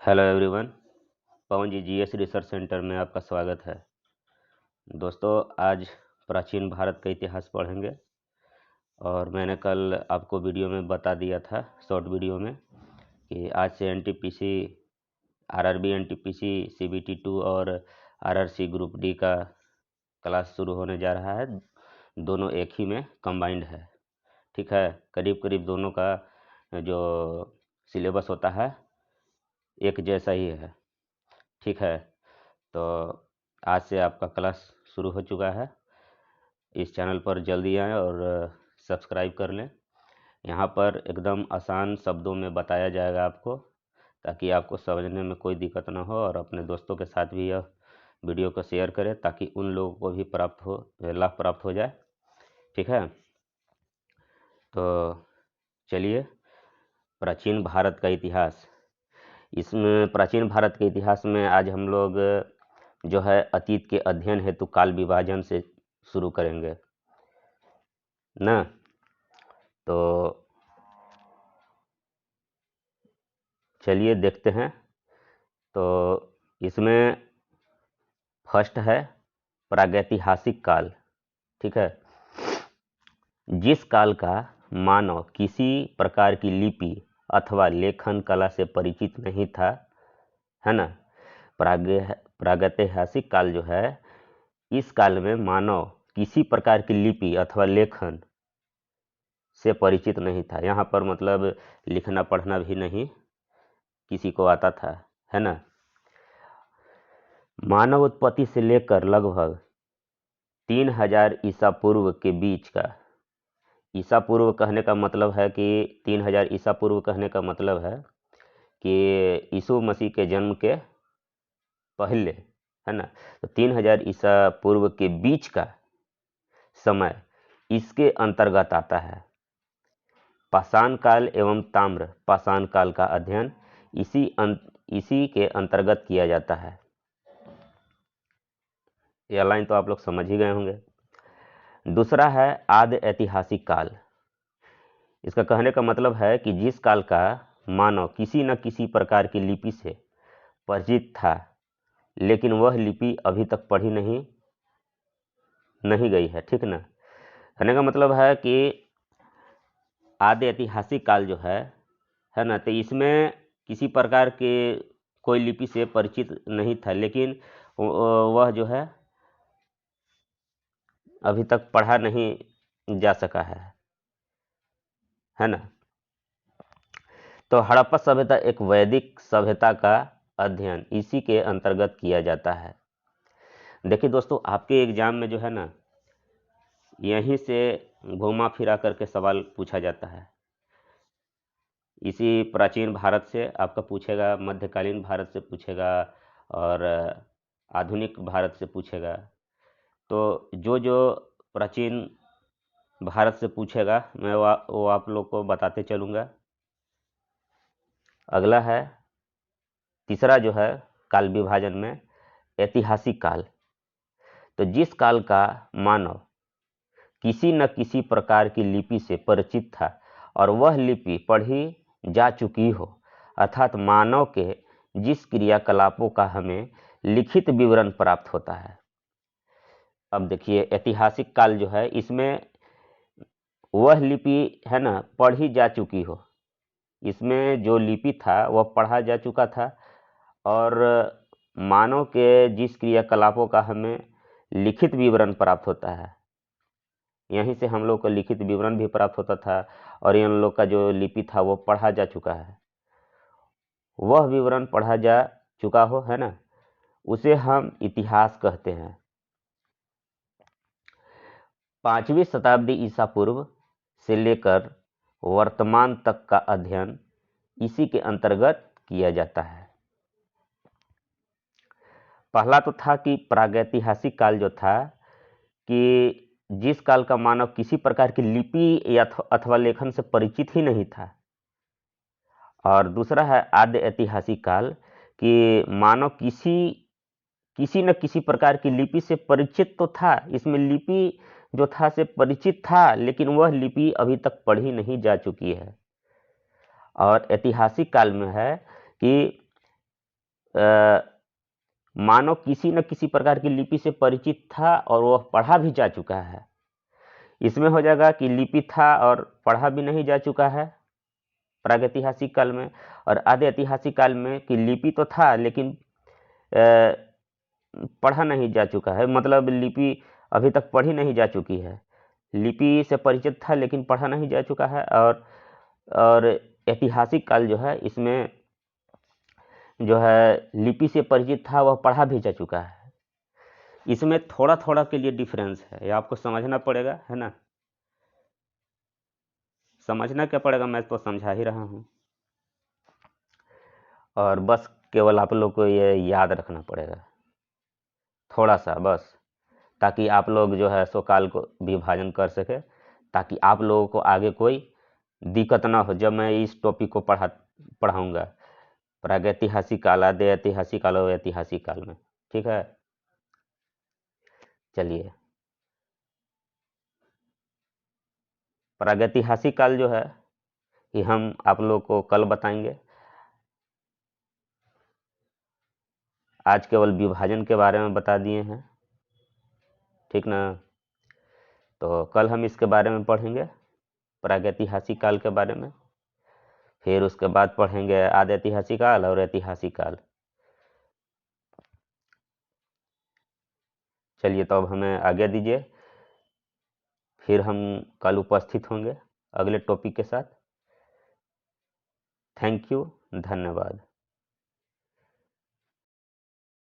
Hello everyone. Pawan ji GS research centre में आपका स्वागत है। दोस्तों, आज प्राचीन भारत का इतिहास पढ़ेंगे और मैंने कल आपको वीडियो में बता दिया था, शॉर्ट वीडियो में, कि आज से एनटीपीसी, आरआरबी, एनटीपीसी, सीबीटी 2 और आरआरसी ग्रुप डी का क्लास शुरू होने जा रहा है। दोनों एक ही में कंबाइंड है, ठीक है। करीब करीब दोनों का जो सिलेबस होता है एक जैसा ही है, ठीक है। तो आज से आपका क्लास शुरू हो चुका है। इस चैनल पर जल्दी आएँ और सब्सक्राइब कर लें। यहाँ पर एकदम आसान शब्दों में बताया जाएगा आपको, ताकि आपको समझने में कोई दिक्कत ना हो, और अपने दोस्तों के साथ भी यह वीडियो को शेयर करें ताकि उन लोगों को भी लाभ प्राप्त हो जाए, ठीक है। तो चलिए, प्राचीन भारत का इतिहास। इसमें प्राचीन भारत के इतिहास में आज हम लोग जो है अतीत के अध्ययन हेतु काल विभाजन से शुरू करेंगे ना। तो चलिए देखते हैं। तो इसमें फर्स्ट है प्रागैतिहासिक काल, ठीक है। जिस काल का मानव किसी प्रकार की लिपि अथवा लेखन कला से परिचित नहीं था, है ना। प्रागैतिहासिक काल जो है, इस काल में मानव किसी प्रकार की लिपि अथवा लेखन से परिचित नहीं था। यहाँ पर मतलब लिखना पढ़ना भी नहीं किसी को आता था, है ना। मानव उत्पत्ति से लेकर लगभग 3000 ईसा पूर्व के बीच का, ईसा पूर्व कहने का मतलब है कि 3000 ईसा पूर्व कहने का मतलब है कि यीशु मसीह के जन्म के पहले, है ना। तो 3000 ईसा पूर्व के बीच का समय इसके अंतर्गत आता है। पाषाण काल एवं ताम्र पाषाण काल का अध्ययन इसी के अंतर्गत किया जाता है। यह लाइन तो आप लोग समझ ही गए होंगे। दूसरा है आदि ऐतिहासिक काल। इसका कहने का मतलब है कि जिस काल का मानव किसी न किसी प्रकार की लिपि से परिचित था, लेकिन वह लिपि अभी तक पढ़ी नहीं गई है, ठीक ना। कहने का मतलब है कि आदि ऐतिहासिक काल जो है ना, तो इसमें किसी प्रकार के कोई लिपि से परिचित नहीं था, लेकिन वह जो है अभी तक पढ़ा नहीं जा सका है ना। तो हड़प्पा सभ्यता एक वैदिक सभ्यता का अध्ययन इसी के अंतर्गत किया जाता है। देखिए दोस्तों, आपके एग्जाम में जो है ना, यहीं से घुमा फिरा करके सवाल पूछा जाता है। इसी प्राचीन भारत से आपका पूछेगा, मध्यकालीन भारत से पूछेगा और आधुनिक भारत से पूछेगा। तो जो जो प्राचीन भारत से पूछेगा मैं वो आप लोग को बताते चलूँगा। अगला है तीसरा जो है काल विभाजन में ऐतिहासिक काल। तो जिस काल का मानव किसी न किसी प्रकार की लिपि से परिचित था और वह लिपि पढ़ी जा चुकी हो, अर्थात मानव के जिस क्रियाकलापों का हमें लिखित विवरण प्राप्त होता है। अब देखिए, ऐतिहासिक काल जो है, इसमें वह लिपि है ना पढ़ी जा चुकी हो। इसमें जो लिपि था वह पढ़ा जा चुका था और मानव के जिस क्रियाकलापों का हमें लिखित विवरण प्राप्त होता है, यहीं से हम लोग को लिखित विवरण भी प्राप्त होता था और इन लोग का जो लिपि था वो पढ़ा जा चुका है। वह विवरण पढ़ा जा चुका हो, है ना, उसे हम इतिहास कहते हैं। 5वीं शताब्दी ईसा पूर्व से लेकर वर्तमान तक का अध्ययन इसी के अंतर्गत किया जाता है। पहला तो था कि प्रागैतिहासिक काल जो था, कि जिस काल का मानव किसी प्रकार की लिपि या अथवा लेखन से परिचित ही नहीं था। और दूसरा है आद्य ऐतिहासिक काल, कि मानव किसी न किसी प्रकार की लिपि से परिचित तो था, इसमें लिपि जो था से परिचित था, लेकिन वह लिपि अभी तक पढ़ी नहीं जा चुकी है। और ऐतिहासिक काल में है कि मानव किसी न किसी प्रकार की लिपि से परिचित था और वह पढ़ा भी जा चुका है। इसमें हो जाएगा कि लिपि था और पढ़ा भी नहीं जा चुका है प्रागैतिहासिक काल में, और आधे ऐतिहासिक काल में कि लिपि तो था लेकिन पढ़ा नहीं जा चुका है, मतलब लिपि अभी तक पढ़ी नहीं जा चुकी है। लिपि से परिचित था लेकिन पढ़ा नहीं जा चुका है। और ऐतिहासिक काल जो है, इसमें जो है लिपि से परिचित था, वह पढ़ा भी जा चुका है। इसमें थोड़ा थोड़ा के लिए डिफरेंस है, ये आपको समझना पड़ेगा, है ना। समझना क्या पड़ेगा, मैं तो समझा ही रहा हूँ, और बस केवल आप लोग को ये याद रखना पड़ेगा थोड़ा सा बस, ताकि आप लोग जो है सो काल को विभाजन कर सके, ताकि आप लोगों को आगे कोई दिक्कत ना हो जब मैं इस टॉपिक को पढ़ाऊंगा, प्रागैतिहासिक काल, आधे ऐतिहासिक काल और ऐतिहासिक काल में। ठीक है, चलिए। प्रागैतिहासिक काल जो है ये हम आप लोग को कल बताएंगे। आज केवल विभाजन के बारे में बता दिए हैं, ठीक ना। तो कल हम इसके बारे में पढ़ेंगे, प्रागैतिहासिक काल के बारे में। फिर उसके बाद पढ़ेंगे आधे ऐतिहासिक काल और ऐतिहासिक काल। चलिए, तो अब हमें आज्ञा दीजिए, फिर हम कल उपस्थित होंगे अगले टॉपिक के साथ। थैंक यू, धन्यवाद।